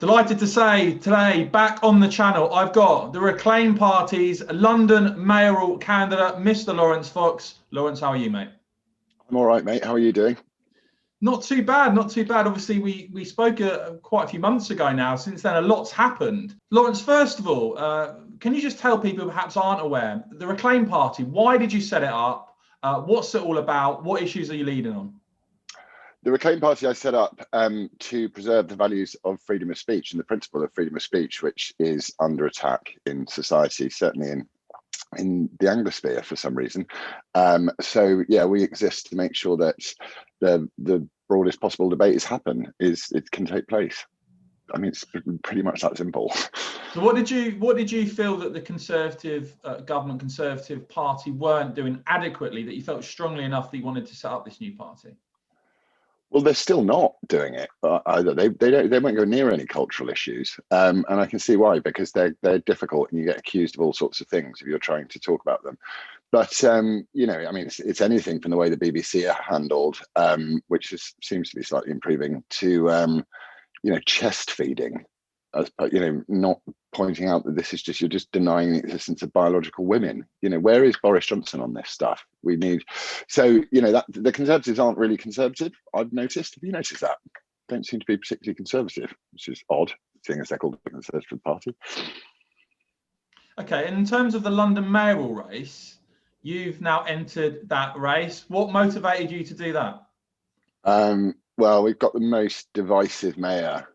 Delighted to say today, back on the channel, I've got the Reclaim Party's London mayoral candidate, Mr. Laurence Fox. Laurence, how are you, mate? I'm all right, mate. How are you doing? Not too bad, not too bad. Obviously, we spoke quite a few months ago now. Since then, a lot's happened. Laurence, first of all, can you just tell people who perhaps aren't aware, the Reclaim Party, why did you set it up? What's it all about? What issues are you leading on? The Reclaim Party I set up to preserve the values of freedom of speech and the principle of freedom of speech, which is under attack in society, certainly in the Anglosphere for some reason. So yeah, we exist to make sure that the broadest possible debate it can take place. I mean, it's pretty much that simple. So what did you feel that the Conservative government, Conservative Party weren't doing adequately, that you felt strongly enough that you wanted to set up this new party? Well, they're still not doing it either. They won't go near any cultural issues, and I can see why, because they're difficult, and you get accused of all sorts of things if you're trying to talk about them. But you know, I mean, it's anything from the way the BBC are handled, which seems to be slightly improving, to you know, chest feeding, you know, not pointing out that this is you're just denying the existence of biological women. You know, where is Boris Johnson on this stuff? We need, so, you know, that the Conservatives aren't really conservative, I've noticed. Have you noticed that? Don't seem to be particularly conservative, which is odd, seeing as they're called the Conservative Party. Okay, and in terms of the London mayoral race, you've now entered that race. What motivated you to do that? Well, we've got the most divisive mayor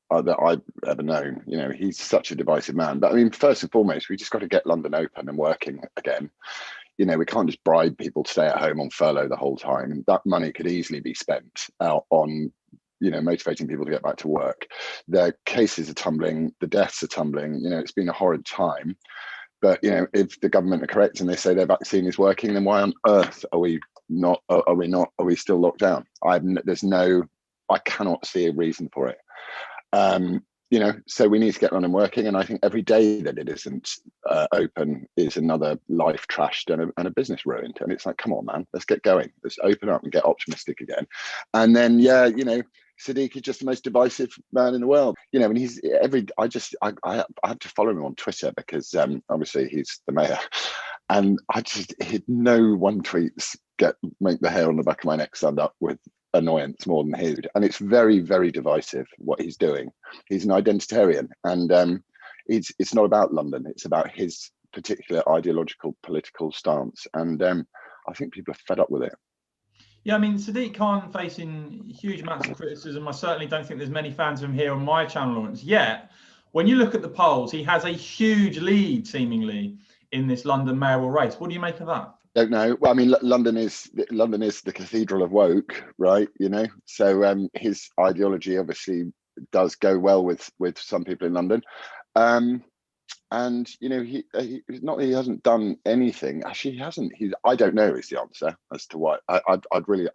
that I've ever known. You know, he's such a divisive man. But I mean, first and foremost, we just got to get London open and working again. You know, we can't just bribe people to stay at home on furlough the whole time. That money could easily be spent out on, you know, motivating people to get back to work. Their cases are tumbling, the deaths are tumbling. You know, it's been a horrid time. But, you know, if the government are correct and they say their vaccine is working, then why on earth are we still locked down? I cannot see a reason for it. You know, so we need to get London working, and I think every day that it isn't open is another life trashed and a business ruined. And it's like, come on, man, let's get going. Let's open up and get optimistic again. And then, yeah, you know, Sadiq is just the most divisive man in the world. You know, and I have to follow him on Twitter because obviously he's the mayor, and no one tweets make the hair on the back of my neck stand up with annoyance more than his. And it's very, very divisive what he's doing. He's an identitarian, and it's not about London, it's about his particular ideological political stance, and I think people are fed up with it. Yeah, I mean, Sadiq Khan facing huge amounts of criticism. I certainly don't think there's many fans of him here on my channel, Laurence. Yet, when you look at the polls, he has a huge lead, seemingly, in this London mayoral race. What do you make of that? Don't know. Well, I mean, London is the cathedral of woke, right? You know, so his ideology obviously does go well with some people in London, and you know, he not that he hasn't done anything. Actually, he hasn't. I don't know is the answer as to why. I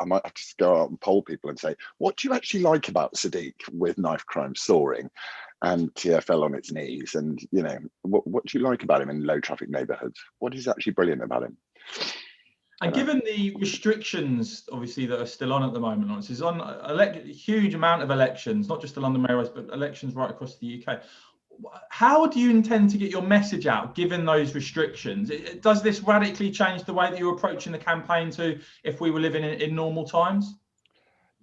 might have to go out and poll people and say, what do you actually like about Sadiq with knife crime soaring and TfL on its knees, and you know, what do you like about him in low traffic neighbourhoods? What is actually brilliant about him? And given the restrictions, obviously, that are still on at the moment, Laurence, is on a huge amount of elections, not just the London mayor race, but elections right across the UK. How do you intend to get your message out, given those restrictions? Does this radically change the way that you're approaching the campaign to if we were living in normal times?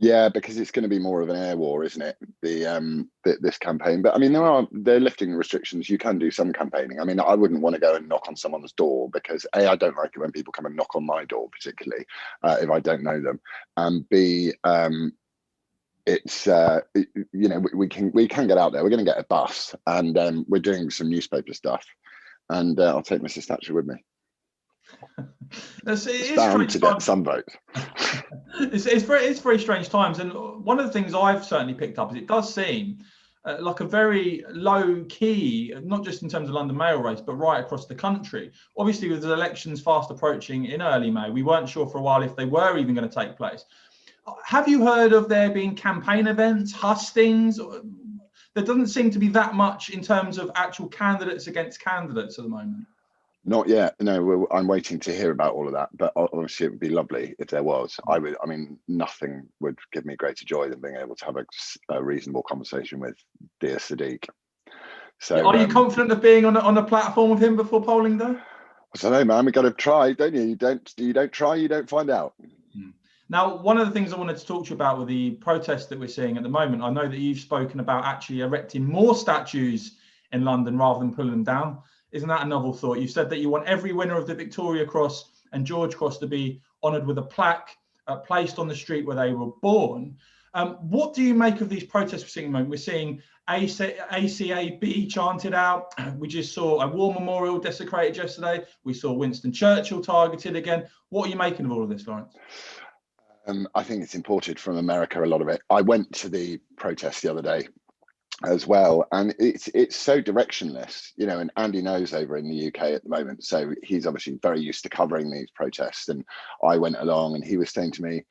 Yeah, because it's going to be more of an air war, isn't it? This campaign, but I mean, they're lifting restrictions. You can do some campaigning. I mean, I wouldn't want to go and knock on someone's door because A, I don't like it when people come and knock on my door, particularly if I don't know them, and B, it's you know, we can get out there. We're going to get a bus, and we're doing some newspaper stuff, and I'll take Mrs. Thatcher with me. It's bound to get some votes. It's very strange times, and one of the things I've certainly picked up is it does seem like a very low key, not just in terms of London mayoral race, but right across the country. Obviously, with the elections fast approaching in early May, we weren't sure for a while if they were even going to take place. Have you heard of there being campaign events, hustings? There doesn't seem to be that much in terms of actual candidates against candidates at the moment. Not yet. No, I'm waiting to hear about all of that. But obviously, it would be lovely if there was. I mean, nothing would give me greater joy than being able to have a reasonable conversation with dear Sadiq. So, are you confident of being on a platform with him before polling day? I don't know, man. We got to try, don't you? You don't try, you don't find out. Now, one of the things I wanted to talk to you about with the protests that we're seeing at the moment, I know that you've spoken about actually erecting more statues in London rather than pulling them down. Isn't that a novel thought? You said that you want every winner of the Victoria Cross and George Cross to be honoured with a plaque placed on the street where they were born. What do you make of these protests we're seeing at the moment? We're seeing ACAB chanted out. We just saw a war memorial desecrated yesterday. We saw Winston Churchill targeted again. What are you making of all of this, Laurence? I think it's imported from America, a lot of it. I went to the protest the other day as well, and it's so directionless, you know, and Andy knows over in the UK at the moment, so he's obviously very used to covering these protests, and I went along and he was saying to me,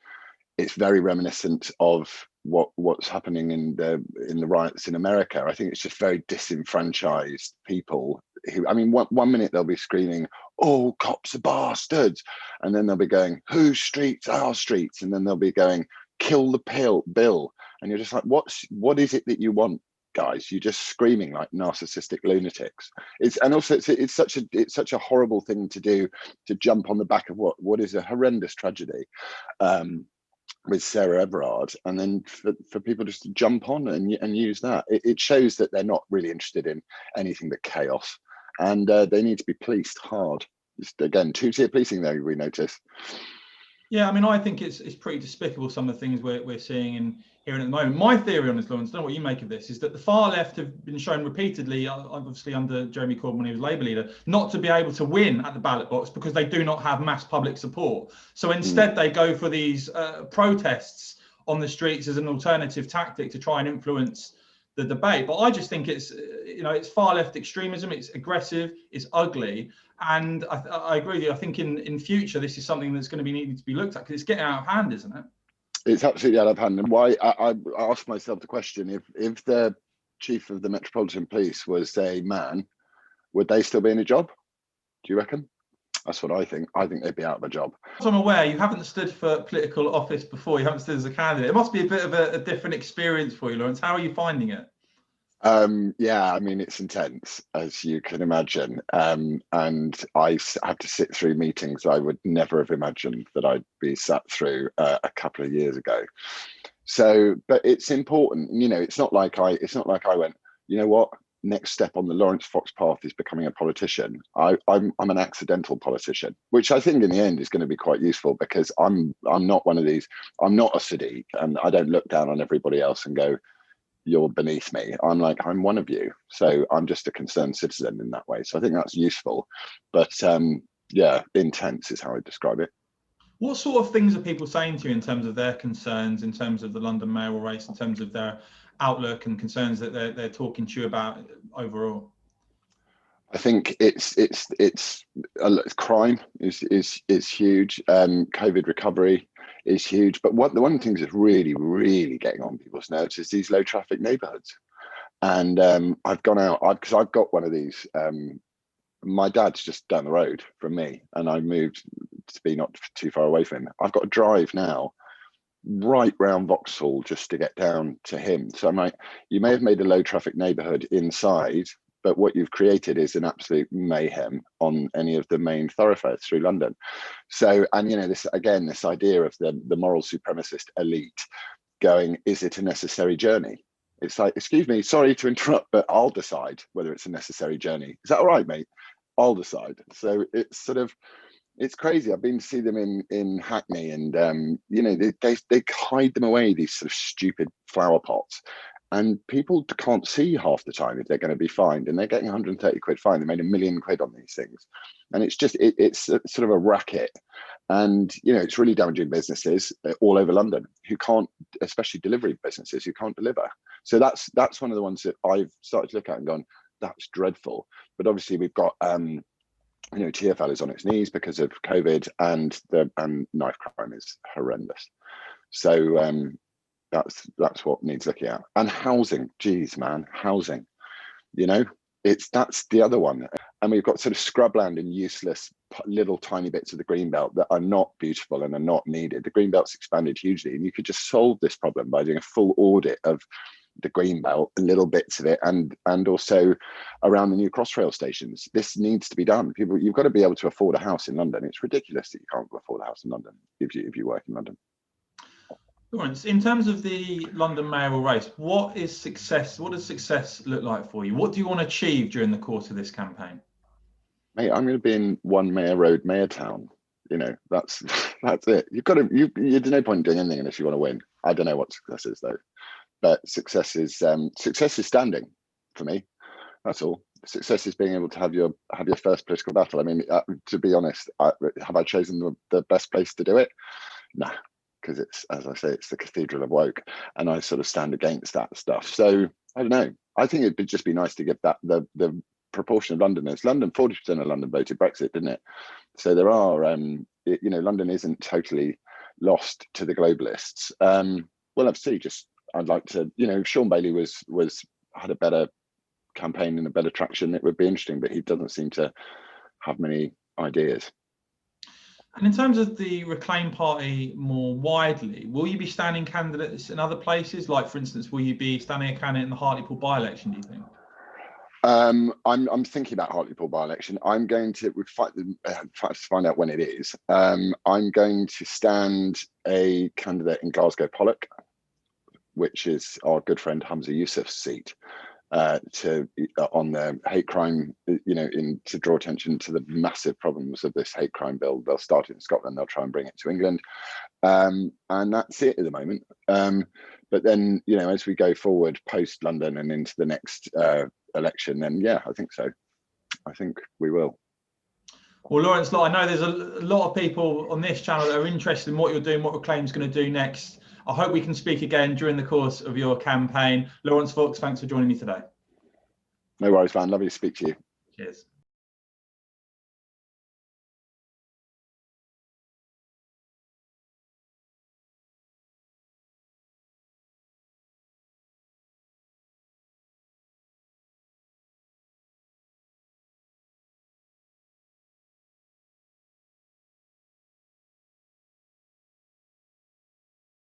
it's very reminiscent of what's happening in the riots in America. I think it's just very disenfranchised people who, I mean, one minute they'll be screaming, "Oh, cops are bastards," and then they'll be going, "Whose streets? Our streets," and then they'll be going, "Kill the bill," and you're just like, what is it that you want, guys? You're just screaming like narcissistic lunatics. It's such a horrible thing to do, to jump on the back of what is a horrendous tragedy. With Sarah Everard, and then for people just to jump on and use that, it shows that they're not really interested in anything but chaos, and they need to be policed hard. Just, again, two-tier policing there, we notice. Yeah, I mean, I think it's pretty despicable, some of the things we're seeing and hearing at the moment. My theory on this, Laurence, I don't know what you make of this, is that the far left have been shown repeatedly, obviously under Jeremy Corbyn when he was Labour leader, not to be able to win at the ballot box because they do not have mass public support. So instead, they go for these protests on the streets as an alternative tactic to try and influence the debate. But I just think it's far left extremism. It's aggressive. It's ugly. And I agree with you. I think in future, this is something that's going to be needed to be looked at because it's getting out of hand, isn't it? It's absolutely out of hand. And why I asked myself the question, if the chief of the Metropolitan Police was a man, would they still be in a job? Do you reckon? That's what I think. I think they'd be out of a job. As I'm aware, you haven't stood for political office before. You haven't stood as a candidate. It must be a bit of a different experience for you, Laurence. How are you finding it? Yeah, I mean, it's intense, as you can imagine. And I have to sit through meetings I would never have imagined that I'd be sat through a couple of years ago. So, but it's important, you know, it's not like I went, you know what, next step on the Laurence Fox path is becoming a politician. I'm an accidental politician, which I think in the end is going to be quite useful, because I'm not one of these, I'm not a Sadiq, and I don't look down on everybody else and go, you're beneath me. I'm one of you. So I'm just a concerned citizen in that way. So I think that's useful. But yeah, intense is how I describe it. What sort of things are people saying to you in terms of their concerns, in terms of the London mayoral race, in terms of their outlook and concerns that they're talking to you about overall? I think it's crime is huge. COVID recovery is huge. But the one of the things that's really, really getting on people's nerves is these low traffic neighborhoods. And I've gone out because I've got one of these. My dad's just down the road from me, and I moved to be not too far away from him. I've got to drive now right round Vauxhall just to get down to him. So I'm like, you may have made a low traffic neighborhood inside, but what you've created is an absolute mayhem on any of the main thoroughfares through London. So, and you know, this idea of the moral supremacist elite going, is it a necessary journey? It's like, excuse me, sorry to interrupt, but I'll decide whether it's a necessary journey. Is that all right, mate? I'll decide. So it's sort of, it's crazy. I've been to see them in Hackney, and you know, they hide them away, these sort of stupid flower pots, and people can't see half the time if they're going to be fined, and they're getting 130 quid fine. They made £1 million on these things, and it's just it's sort of a racket, and you know, it's really damaging businesses all over London who can't, especially delivery businesses who can't deliver. So that's one of the ones that I've started to look at and gone, that's dreadful. But obviously we've got you know, TfL is on its knees because of COVID, and knife crime is horrendous. So that's what needs looking at. And housing, geez, man, housing. You know, that's the other one. and we've got sort of scrubland and useless little tiny bits of the greenbelt that are not beautiful and are not needed. The greenbelt's expanded hugely, and you could just solve this problem by doing a full audit of the greenbelt and little bits of it, and also around the new Crossrail stations. This needs to be done. People, you've got to be able to afford a house in London. It's ridiculous that you can't afford a house in London if you work in London. Laurence, in terms of the London mayoral race, what is success? What does success look like for you? What do you want to achieve during the course of this campaign? Mate, I'm going to be in One Mayor Road, Mayor Town. You know, that's it. You've got to. There's no point in doing anything unless you want to win. I don't know what success is though, but success is standing for me. That's all. Success is being able to have your first political battle. I mean, to be honest, have I chosen the best place to do it? Nah, because it's, as I say, it's the Cathedral of Woke, and I sort of stand against that stuff. So I don't know. I think it'd just be nice to give that the proportion of Londoners. London, 40% of London voted Brexit, didn't it? So there are, you know, London isn't totally lost to the globalists. We'll have to see. I'd like to, you know, if Sean Bailey had a better campaign and a better traction, it would be interesting, but he doesn't seem to have many ideas. And in terms of the Reclaim Party more widely, will you be standing candidates in other places? Like, for instance, will you be standing a candidate in the Hartlepool by-election, do you think? I'm thinking about Hartlepool by-election. I'm going to find out when it is. I'm going to stand a candidate in Glasgow Pollock, which is our good friend Hamza Yousaf's seat, on the hate crime, you know, to draw attention to the massive problems of this hate crime bill. They'll start it in Scotland, they'll try and bring it to England, and that's it at the moment. But then, you know, as we go forward post London and into the next election, then yeah, I think so. I think we will. Well, Laurence, I know there's a lot of people on this channel that are interested in what you're doing, what Reclaim's going to do next. I hope we can speak again during the course of your campaign. Laurence Fox, thanks for joining me today. No worries, Van. Lovely to speak to you. Cheers.